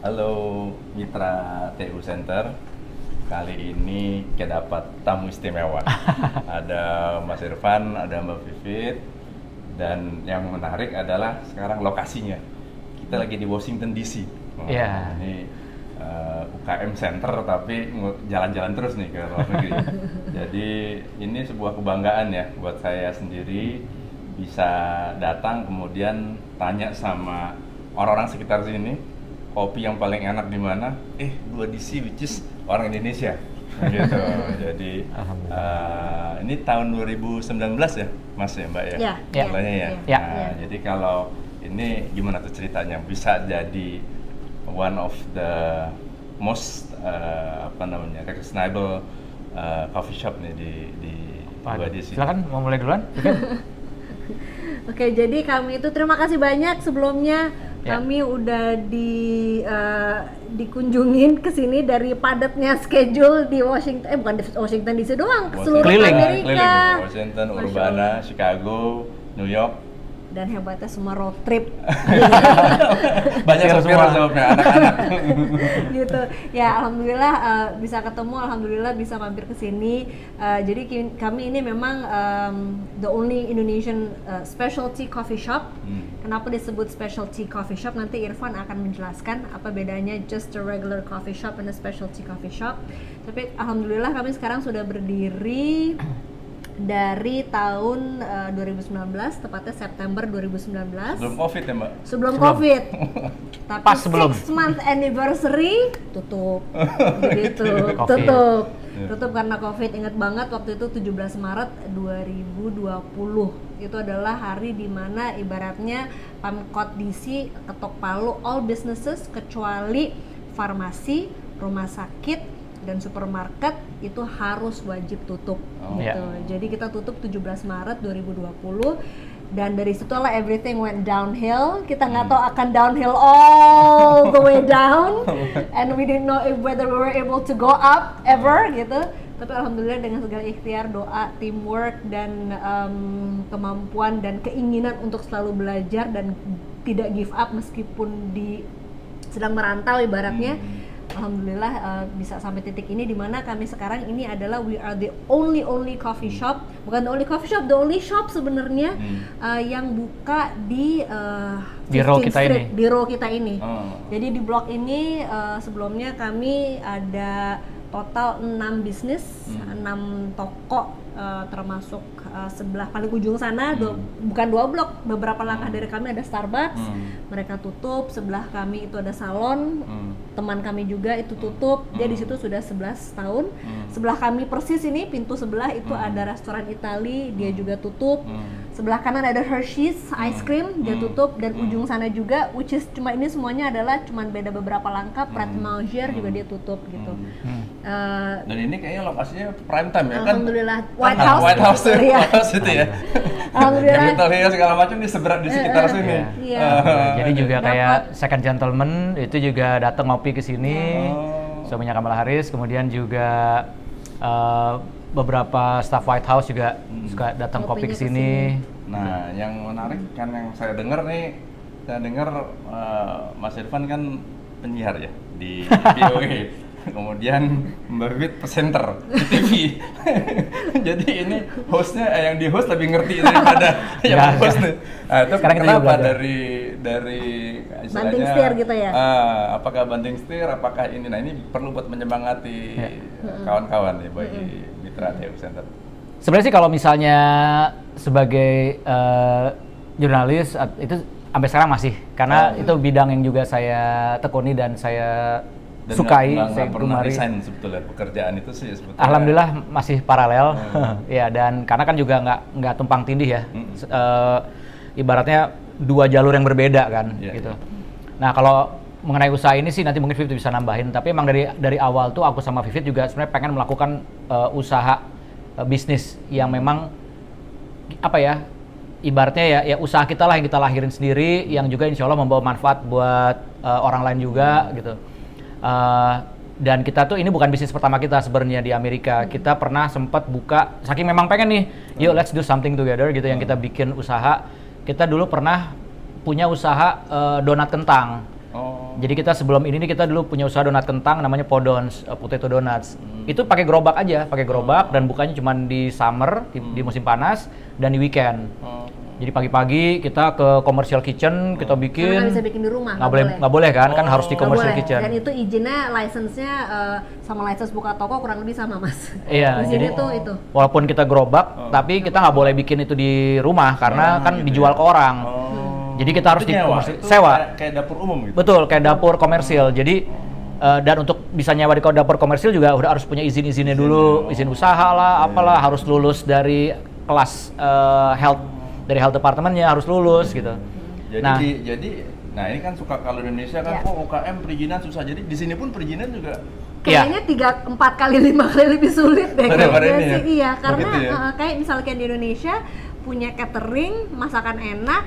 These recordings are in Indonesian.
Halo mitra TU Center. Kali ini kita dapat tamu istimewa. Ada Mas Irfan, ada Mbak Vivit, dan yang menarik adalah sekarang lokasinya. Kita lagi di Washington DC. Ini UKM Center tapi jalan-jalan terus nih ke luar negeri. Jadi ini sebuah kebanggaan ya buat saya sendiri bisa datang kemudian tanya sama orang-orang sekitar sini kopi yang paling enak di mana? Dua DC which is orang Indonesia. Gitu. Jadi ini tahun 2019 ya, Mas ya, Mbak ya? Iya. Jadi kalau ini gimana tuh ceritanya bisa jadi one of the most recognizable coffee shop nih di dua DC. Silakan mau mulai duluan. Oke, jadi kami itu terima kasih banyak sebelumnya. Kami udah dikunjungin ke sini dari padatnya schedule di Washington, bukan di Washington DC doang, ke seluruh Amerika. Washington, Urbana, Chicago, New York. Dan hebatnya semua road trip. Banyak sopirnya anak-anak. Gitu. Ya, alhamdulillah bisa ketemu, alhamdulillah bisa mampir ke sini. Jadi kami ini memang the only Indonesian specialty coffee shop. Kenapa disebut specialty coffee shop? Nanti Irfan akan menjelaskan apa bedanya just a regular coffee shop and a specialty coffee shop. Tapi alhamdulillah kami sekarang sudah berdiri dari tahun 2019, tepatnya September 2019. Sebelum COVID ya, Mbak? Sebelum COVID. Tapi pas sebelum 6 month anniversary tutup. Begitu, tutup karena COVID. Ingat banget waktu itu 17 Maret 2020. Itu adalah hari dimana ibaratnya Pemkot DC ketok palu all businesses kecuali farmasi, rumah sakit, dan supermarket itu harus wajib tutup gitu. Jadi kita tutup 17 Maret 2020 dan dari situlah everything went downhill. Kita nggak tahu akan downhill all the way down and we didn't know whether we were able to go up ever gitu. Tapi alhamdulillah dengan segala ikhtiar, doa, teamwork dan kemampuan dan keinginan untuk selalu belajar dan tidak give up meskipun sedang merantau ibaratnya. Alhamdulillah bisa sampai titik ini di mana kami sekarang ini adalah we are the only coffee shop, bukan the only coffee shop, the only shop sebenarnya yang buka di row kita ini. Jadi di blok ini sebelumnya kami ada total 6 bisnis, 6 toko termasuk sebelah paling ujung sana, bukan 2 blok, beberapa langkah dari kami ada Starbucks, mereka tutup. Sebelah kami itu ada salon, teman kami juga itu tutup, dia di situ sudah 11 tahun. Sebelah kami persis ini, pintu sebelah itu ada restoran Itali, dia juga tutup. Sebelah kanan ada Hershey's ice cream, dia tutup, dan ujung sana juga, which is ini semuanya adalah cuman beda beberapa langkah, Pret Manger juga dia tutup gitu. Dan ini kayaknya lokasinya prime time ya kan? Alhamdulillah, White House itu ya. Alhamdulillah. Capitol Hill segala macam di sekitar sini. Jadi juga kayak second gentleman itu juga datang ngopi ke sini. Suaminya Kamala Harris, kemudian juga beberapa staff White House juga suka datang kopi ke sini. Nah, yang menarik kan yang saya dengar Mas Irfan kan penyiar ya di VOA. Kemudian Mbak Vivit presenter di TV. Jadi ini hostnya yang di host lebih ngerti daripada yang host nih. Nah, itu kenapa dari istilahnya banting setir gitu ya? Apakah banting setir? Apakah ini? Nah, ini perlu buat menyemangati kawan-kawan nih bagi mitra TU Center. Sebenarnya sih kalau misalnya sebagai jurnalis itu sampai sekarang masih, karena itu bidang yang juga saya tekuni dan saya sukai, saya gemari. Sebetulnya pekerjaan itu sih sebetulnya. Alhamdulillah masih paralel, ya, dan karena kan juga nggak tumpang tindih ya, ibaratnya 2 jalur yang berbeda kan, gitu. Nah kalau mengenai usaha ini sih nanti mungkin Vivit bisa nambahin, tapi emang dari awal tuh aku sama Vivit juga sebenarnya pengen melakukan usaha bisnis yang memang apa ya, ibaratnya ya usaha kita lah yang kita lahirin sendiri, yang juga insya Allah membawa manfaat buat orang lain juga gitu. Dan kita tuh ini bukan bisnis pertama kita sebenarnya di Amerika. Kita pernah sempat buka, saking memang pengen nih, yuk let's do something together gitu, yang kita bikin usaha. Kita dulu pernah punya usaha donat kentang. Jadi kita sebelum ini nih kita dulu punya usaha donat kentang namanya Podons, Potato Donuts. Itu pakai gerobak aja, pakai gerobak dan bukanya cuma di summer, di musim panas dan di weekend. Jadi pagi-pagi kita ke commercial kitchen, kita bikin. Karena nggak bisa bikin di rumah. Nggak boleh kan? Kan harus di commercial kitchen. Dan itu izinnya, license-nya sama license buka toko kurang lebih sama, Mas. Iya. Izinnya tuh itu. Walaupun kita gerobak, tapi kita nggak boleh bikin itu di rumah karena kan dijual ke orang. Jadi kita harus sewa. Kayak dapur umum gitu. Betul, kayak dapur komersil. Jadi dan untuk bisa nyewa di dapur komersil juga udah harus punya izin-izinnya dulu, izin usaha lah, apalah, harus lulus dari kelas health departemennya harus lulus gitu. Jadi nah ini kan suka kalau Indonesia kan UKM perizinan susah. Jadi di sini pun perizinan juga kayaknya 3, 4 kali, 5 kali lebih sulit deh kayaknya sih. Iya, karena kayak misalnya di Indonesia punya catering, masakan enak,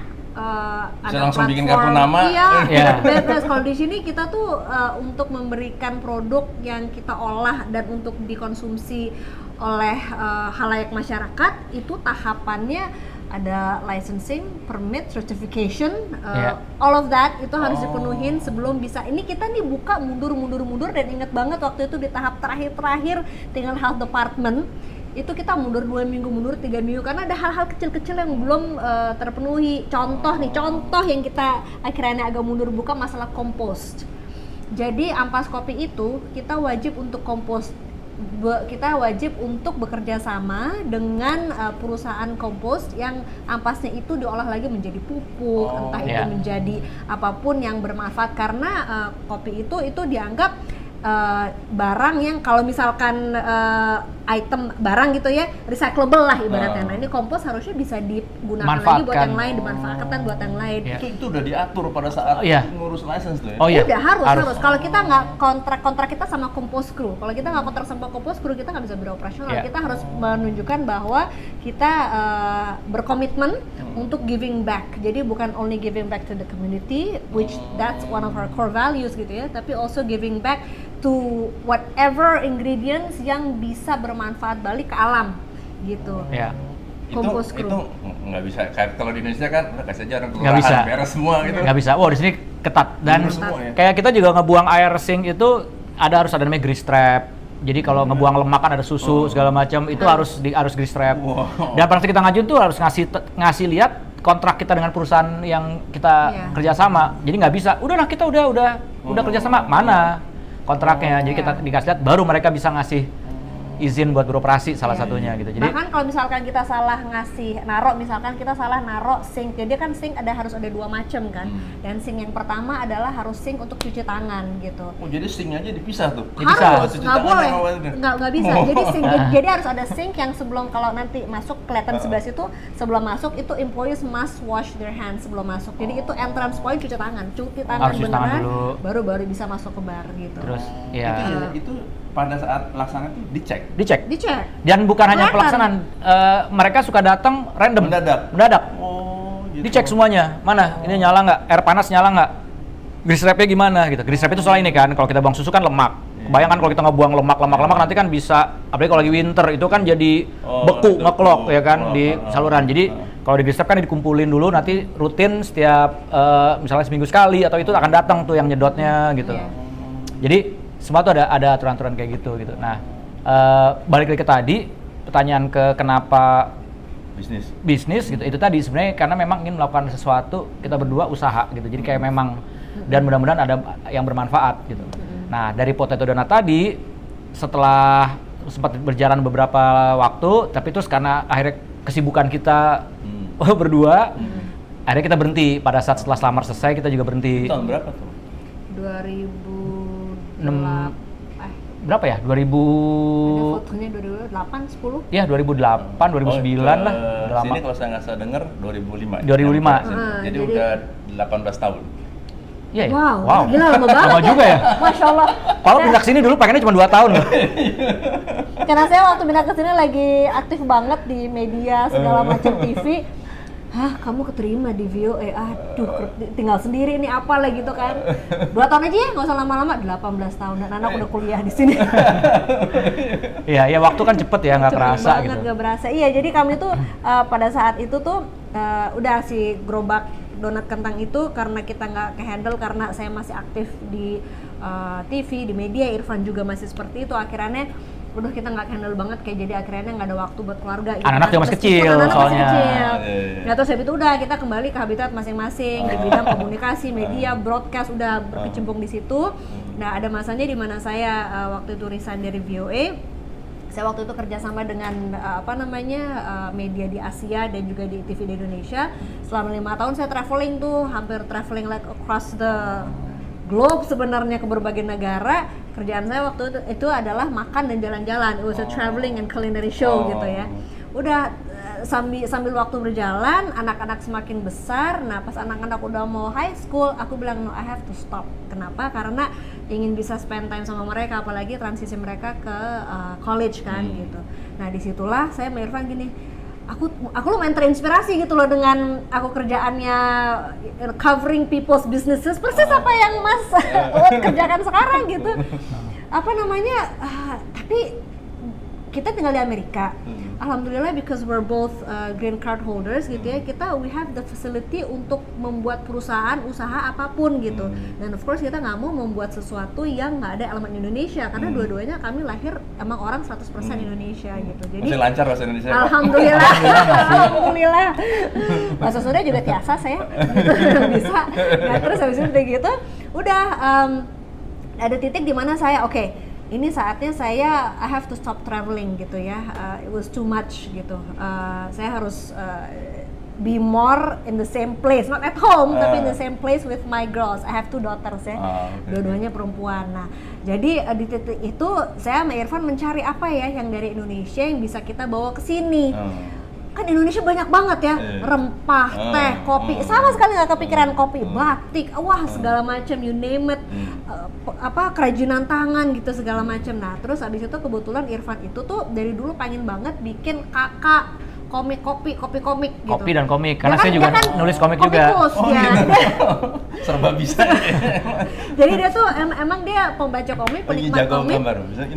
bisa langsung bikin kartu nama. Iya. Bebas. Kalau di sini kita tuh untuk memberikan produk yang kita olah dan untuk dikonsumsi oleh halayak masyarakat itu tahapannya ada licensing, permit, certification, all of that itu harus dipenuhin sebelum bisa. Ini kita nih buka mundur dan inget banget waktu itu di tahap terakhir tinggal health department itu kita mundur 2 minggu, mundur 3 minggu karena ada hal-hal kecil-kecil yang belum terpenuhi. Contoh yang kita akhirnya agak mundur buka masalah kompost. Jadi ampas kopi itu kita wajib untuk kompost. Kita wajib untuk bekerja sama dengan perusahaan kompos yang ampasnya itu diolah lagi menjadi pupuk, entah itu menjadi apapun yang bermanfaat karena kopi itu dianggap barang yang kalau misalkan item barang gitu ya recyclable lah ibaratnya. Nah ini kompos harusnya bisa digunakan lagi buat yang lain, dimanfaatkan buat yang lain. Itu udah diatur pada saat ngurus license tuh ya? Udah harus. Kalau kita nggak kontrak kita sama Compose Crew, kalau kita nggak kontrak sama Compose Crew kita nggak bisa beroperasional. Kita harus menunjukkan bahwa kita berkomitmen untuk giving back. Jadi bukan only giving back to the community, which that's one of our core values gitu ya, tapi also giving back to whatever ingredients yang bisa bermanfaat balik ke alam gitu. Compose Crew. Itu nggak bisa. Kalau di Indonesia kan udah kasih aja orang nggak bisa beres semua gitu. Nggak bisa. Wow, di sini ketat dan kayak kita juga ngebuang air sink itu harus ada namanya grease trap. Jadi kalau ngebuang lemak kan ada susu segala macam itu harus grease trap. Dan pada saat kita ngajuin tuh harus ngasih lihat kontrak kita dengan perusahaan yang kita kerjasama. Jadi nggak bisa. Udahlah kita udah kerjasama mana kontraknya. Jadi kita dikasih lihat baru mereka bisa ngasih izin buat beroperasi salah satunya gitu. Jadi bahkan kalau misalkan kita salah naro sink. Jadi kan sink harus ada 2 macam kan. Dan sink yang pertama adalah harus sink untuk cuci tangan gitu. Jadi sinknya aja dipisah tuh. Harus, nggak boleh. Nggak bisa. Jadi sink jadi harus ada sink yang sebelum kalau nanti masuk kelihatan sebelah situ sebelum masuk itu employees must wash their hands sebelum masuk. Jadi itu entrance point cuci tangan beneran baru bisa masuk ke bar gitu. Terus itu pada saat pelaksanaan itu dicek. Dan bukan hanya pelaksanaan, mereka suka datang random. Mendadak. Gitu. Dicek semuanya. Mana? Ini nyala nggak? Air panas nyala nggak? Grease trap-nya gimana gitu. Grease trap itu soal ini kan, kalau kita buang susu kan lemak. Bayangkan kalau kita ngebuang lemak nanti kan bisa, apalagi kalau lagi winter itu kan jadi beku, ngeklok ya kan di saluran. Jadi kalau di grease trap kan dikumpulin dulu, nanti rutin setiap misalnya seminggu sekali atau itu akan datang tuh yang nyedotnya gitu. Jadi semua tuh ada aturan-aturan kayak gitu. Nah, balik lagi ke tadi pertanyaan ke kenapa bisnis gitu. Itu tadi sebenarnya karena memang ingin melakukan sesuatu, kita berdua usaha gitu. Jadi kayak memang dan mudah-mudahan ada yang bermanfaat gitu. Nah, dari Potato Donut tadi setelah sempat berjalan beberapa waktu, tapi terus karena akhirnya kesibukan kita berdua, akhirnya kita berhenti. Pada saat setelah Slamar selesai kita juga berhenti. Tahun berapa tuh? 2008 berapa ya? 2000 ada fotonya 2008, 10? Iya, 2008, 2009 lah. Udah Sini lama. kalau saya nggak salah dengar 2005. 2005. Jadi udah 18 tahun. Iya ya? Wow. Gila lama banget. Lama juga ya? Masya Allah. Kalau pindah sini dulu pengennya cuma 2 tahun loh. Karena saya waktu pindah ke sini lagi aktif banget di media segala macam TV. Hah, kamu keterima di Vio? Aduh, tinggal sendiri ini apa lah gitu kan. 2 tahun aja ya, nggak usah lama-lama. 18 tahun dan anak udah kuliah di sini. Iya, waktu kan cepet ya, nggak kerasa banget, gitu. Nggak berasa. Iya, jadi kami tuh pada saat itu tuh udah si gerobak donat kentang itu karena kita nggak ke-handle karena saya masih aktif di TV, di media, Irfan juga masih seperti itu, akhirnya udah kita nggak handle banget kayak jadi akhirnya nggak ada waktu buat keluarga gitu. Anak-anak juga masih kecil soalnya. Nah terus habis itu udah kita kembali ke habitat masing-masing di bidang komunikasi, media, broadcast udah berkecimpung di situ. Nah ada masanya di mana saya waktu itu resign dari VOA. Saya waktu itu kerjasama dengan media di Asia dan juga di TV di Indonesia. Selama 5 tahun saya traveling tuh, hampir traveling like across the globe sebenarnya ke berbagai negara. Kerjaan saya waktu itu adalah makan dan jalan-jalan. It was a traveling and culinary show gitu ya. Udah sambil waktu berjalan, anak-anak semakin besar. Nah pas anak-anak udah mau high school, aku bilang no, I have to stop. Kenapa? Karena ingin bisa spend time sama mereka, apalagi transisi mereka ke college kan gitu. Nah disitulah saya sama Irfan gini, aku lumayan terinspirasi gitu loh dengan aku kerjaannya covering people's businesses, persis apa yang Mas kerjakan sekarang gitu. Tapi kita tinggal di Amerika. Alhamdulillah because we're both green card holders gitu ya, we have the facility untuk membuat perusahaan, usaha apapun gitu. Dan of course kita nggak mau membuat sesuatu yang nggak ada elemen Indonesia karena dua-duanya kami lahir emang orang 100% Indonesia gitu. Jadi masih lancar bahasa Indonesia. Alhamdulillah. Alhamdulillah. Bahasa Sunda juga biasa saya gitu, bisa. Nah terus habis itu gitu, udah ada titik di mana saya ini saatnya saya I have to stop traveling gitu ya, it was too much gitu, saya harus be more in the same place, not at home tapi in the same place with my girls. I have 2 daughters ya, dua-duanya perempuan. Nah jadi di titik itu saya sama Irfan mencari apa ya yang dari Indonesia yang bisa kita bawa ke sini. Kan Indonesia banyak banget ya, rempah, teh, kopi, sama sekali nggak kepikiran kopi, batik, wah segala macam, you name it, kerajinan tangan gitu segala macam. Nah terus abis itu kebetulan Irfan itu tuh dari dulu pengen banget bikin kakak komik gitu. Kopi dan komik, karena kan, saya juga kan nulis komik juga. Serba bisa. Jadi dia tuh emang dia pembaca komik, penikmat komik.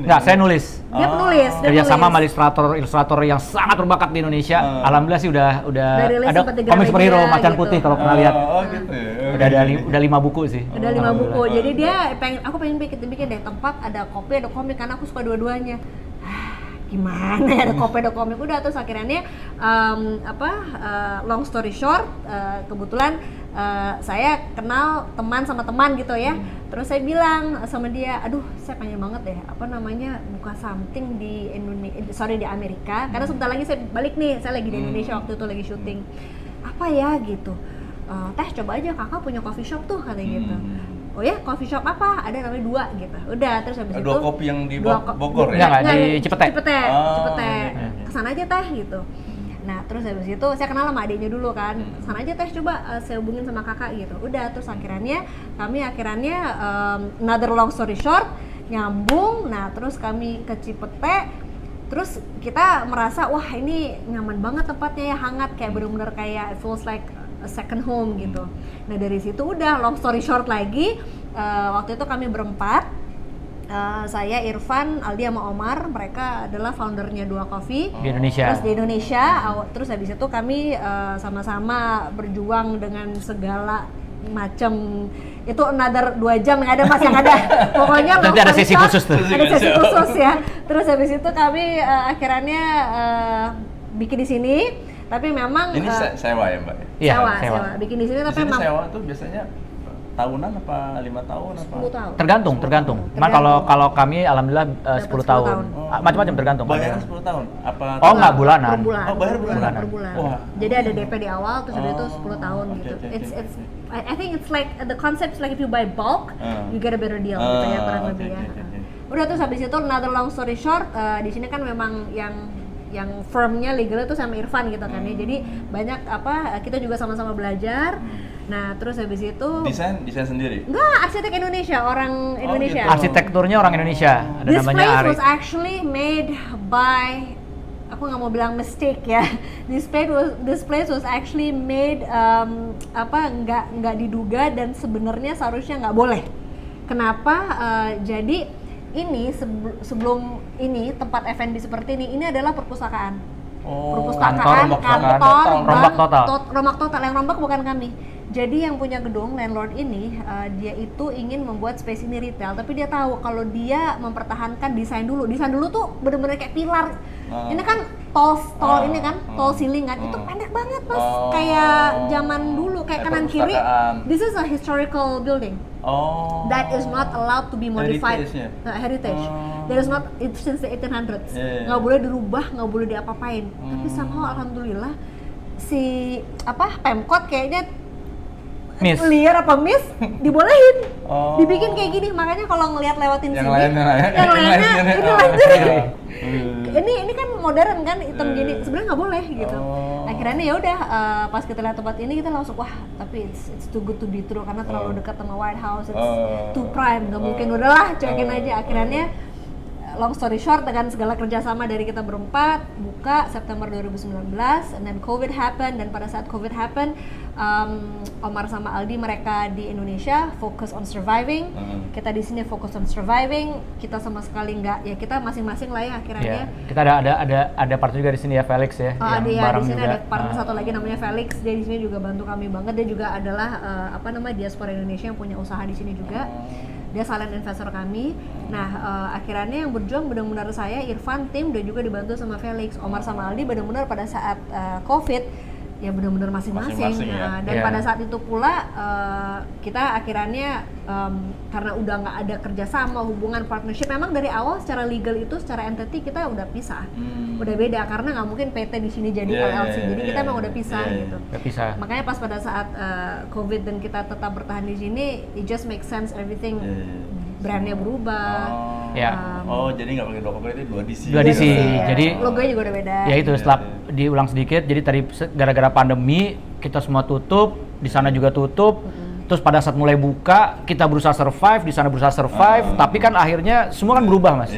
Nggak, saya nulis. Dia penulis. Kerja sama sama ilustrator yang sangat berbakat di Indonesia. Alhamdulillah sih udah ada komik superhero Macan Putih kalau pernah lihat. Udah 5 buku sih. Udah 5 buku. Jadi aku pengen bikin deh tempat ada kopi, ada komik karena aku suka dua-duanya. Gimana ya, ada kopi ada komik, udah terus akhirnya long story short, kebetulan saya kenal teman sama teman gitu ya, terus saya bilang sama dia, aduh saya pengen banget deh buka something di di Amerika, karena sebentar lagi saya balik nih, saya lagi di Indonesia waktu itu lagi syuting, apa ya gitu, teh coba aja kakak punya coffee shop tuh katanya gitu. Oh ya, coffee shop apa? Ada namanya 2 gitu. Udah, terus habis itu 2 kopi yang di Bogor ya? Enggak, di Cipete. Kesana aja teh gitu. Nah, terus habis itu saya kenal sama adiknya dulu kan. Kesana aja teh, coba saya hubungin sama kakak gitu. Udah, terus kami akhirnya another long story short, nyambung. Nah, terus kami ke Cipete. Terus kita merasa, wah ini nyaman banget tempatnya ya, hangat, kayak bener-bener kayak it feels like a second home gitu. Nah dari situ udah long story short lagi, waktu itu kami berempat, saya, Irfan, Aldi sama Omar, mereka adalah foundernya 2 Coffee di Indonesia. Terus habis itu kami sama-sama berjuang dengan segala macam, itu another 2 jam yang ada mas yang ada pokoknya nanti ada sesi khusus tuh, ada sesi khusus ya. Terus habis itu kami akhirnya bikin di sini. Tapi memang ini sewa ya mbak? Iya, sewa. Bikin di sini tapi memang sewa tuh biasanya tahunan apa 5 tahun apa? 10 tahun. Tergantung. Cuman kalau kami alhamdulillah 10 tahun. Macam-macam tergantung. Bayar 10 tahun? Apa? Oh enggak, bulanan. Bayar bulanan. Per bulan. Wah. Jadi ada DP di awal terus habis itu 10 tahun gitu. I think it's like the concept is like if you buy bulk, you get a better deal gitu ya kurang lebih ya. Udah terus habis itu another long story short, di sini kan memang yang firmnya legalnya tuh sama Irfan gitu kan ya, jadi banyak kita juga sama-sama belajar. Nah terus habis itu desain sendiri? Enggak, arsitek Indonesia, orang Indonesia. Gitu. Arsitekturnya orang Indonesia, ada This namanya place Ari. was actually made by, aku nggak mau bilang mistake ya. This place was actually made nggak diduga dan sebenarnya seharusnya nggak boleh. Kenapa? Jadi ini sebelum ini tempat F&B seperti ini adalah perpustakaan. Kantor, rombak total. Rombak total, yang rombak bukan kami. Jadi yang punya gedung, landlord ini, dia itu ingin membuat space ini retail, tapi dia tahu kalau dia mempertahankan desain dulu tuh bener-bener kayak pilar. Ini kan tall ini kan, tall ceiling kan, itu pendek banget Mas, kayak zaman dulu, kayak kanan kiri. This is a historical building. That is not allowed to be modified. Heritage. That is not, it since the 1800s. Nggak boleh dirubah, nggak boleh diapa-apain. Tapi somehow alhamdulillah si Pemkot kayaknya liar apa miss dibolehin, dibikin kayak gini. Makanya kalau ngelihat lewatin yang sini, yang lainnya ini lanjut. Ini kan modern kan, hitam gini, sebenarnya nggak boleh gitu. Akhirnya ya udah, pas kita lihat tempat ini kita langsung wah, tapi it's too good to be true karena terlalu dekat sama White House, it's too prime, nggak mungkin, udahlah cuekin aja. Akhirnya long story short, dengan segala kerjasama dari kita berempat, buka September 2019, and then COVID happen, dan pada saat COVID happen, Omar sama Aldi mereka di Indonesia fokus on surviving, kita di sini fokus on surviving, kita sama sekali nggak, ya kita masing-masing lah ya akhirnya. Kita ada partner juga di sini ya, Felix ya, yang bareng di sini juga. ada partner satu lagi namanya Felix, dia di sini juga bantu kami banget. Dia juga adalah diaspora Indonesia yang punya usaha di sini juga. Dia silent investor kami. Nah, akhirnya yang berjuang benar-benar saya, Irfan, tim, dan juga dibantu sama Felix. Omar sama Aldi benar-benar pada saat COVID ya benar-benar masing-masing. Dan pada saat itu pula kita akhirnya karena udah nggak ada kerjasama, hubungan partnership, memang dari awal secara legal itu, secara entity kita udah pisah, udah beda karena nggak mungkin PT di sini jadi LLC, jadi kita emang udah pisah gitu. Makanya pas pada saat COVID dan kita tetap bertahan di sini, it just makes sense everything. Brandnya berubah. Jadi nggak pakai dua kopi, itu dua DC. Jadi logonya juga udah beda. Ya itu setelah diulang sedikit. Jadi tadi gara-gara pandemi kita semua tutup, di sana juga tutup. Terus pada saat mulai buka, kita berusaha survive, di sana berusaha survive. Tapi kan akhirnya semua kan berubah, Mas.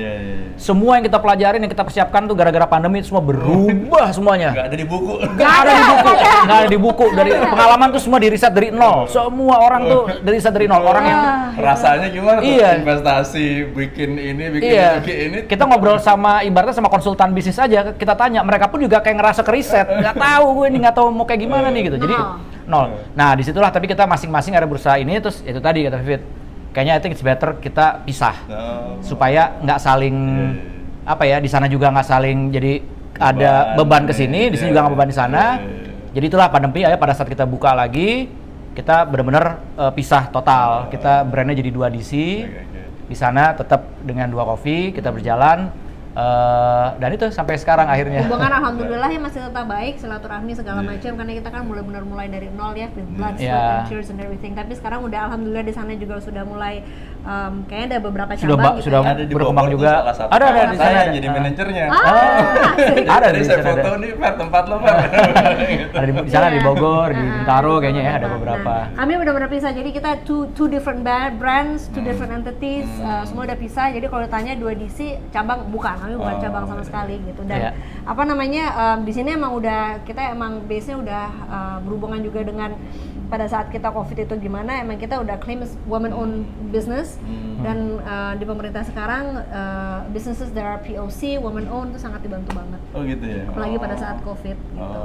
Semua yang kita pelajarin, yang kita persiapkan tuh gara-gara pandemi itu semua berubah semuanya. Nggak ada di buku. Nggak ada di buku. Dari pengalaman tuh semua di riset dari nol. Semua orang tuh dari riset dari nol. Orang yang rasanya gimana tuh investasi, bikin ini. Kita ngobrol sama, ibaratnya sama konsultan bisnis aja, kita tanya, mereka pun juga kayak ngerasa keriset. Nggak tahu gue ini, nggak tahu mau kayak gimana nih gitu. Jadi nol. Nah disitulah tapi kita masing-masing ada berusaha ini, terus itu tadi kata Vivit, kayaknya I think it's better kita pisah supaya nggak saling di sana juga nggak saling jadi ada beban ke sini, di sini juga nggak beban di sana. Jadi itulah pandemi ya, pada saat kita buka lagi kita benar-benar pisah total. Kita brandnya jadi 2 DC. Di sana tetap dengan 2 coffee kita berjalan. Dan itu sampai sekarang akhirnya. Hubungan alhamdulillah ya masih tetap baik, silaturahmi segala macam, karena kita kan benar-benar mulai dari nol ya, with blood, sweat, and tears and everything. Tapi sekarang udah alhamdulillah di sana juga sudah mulai kayaknya ada beberapa cabang sudah ya. berkembang juga. Ada di sana jadi manajernya. Ada di saya foto nih tempat lo Fer. Ada di sana di Bogor, di Bintaro kayaknya ya ada beberapa. Kami benar-benar pisah. Jadi kita two different brands, two different entities, semua udah pisah. Jadi kalau ditanya 2 DC cabang bukan. Kami bukan cabang sama sekali gitu. Dan di sini emang kita base-nya udah berhubungan juga dengan pada saat kita COVID itu gimana, emang kita udah claim women owned business. Dan di pemerintah sekarang businesses that are POC, women owned itu sangat dibantu banget. Oh gitu ya. Apalagi pada saat COVID gitu.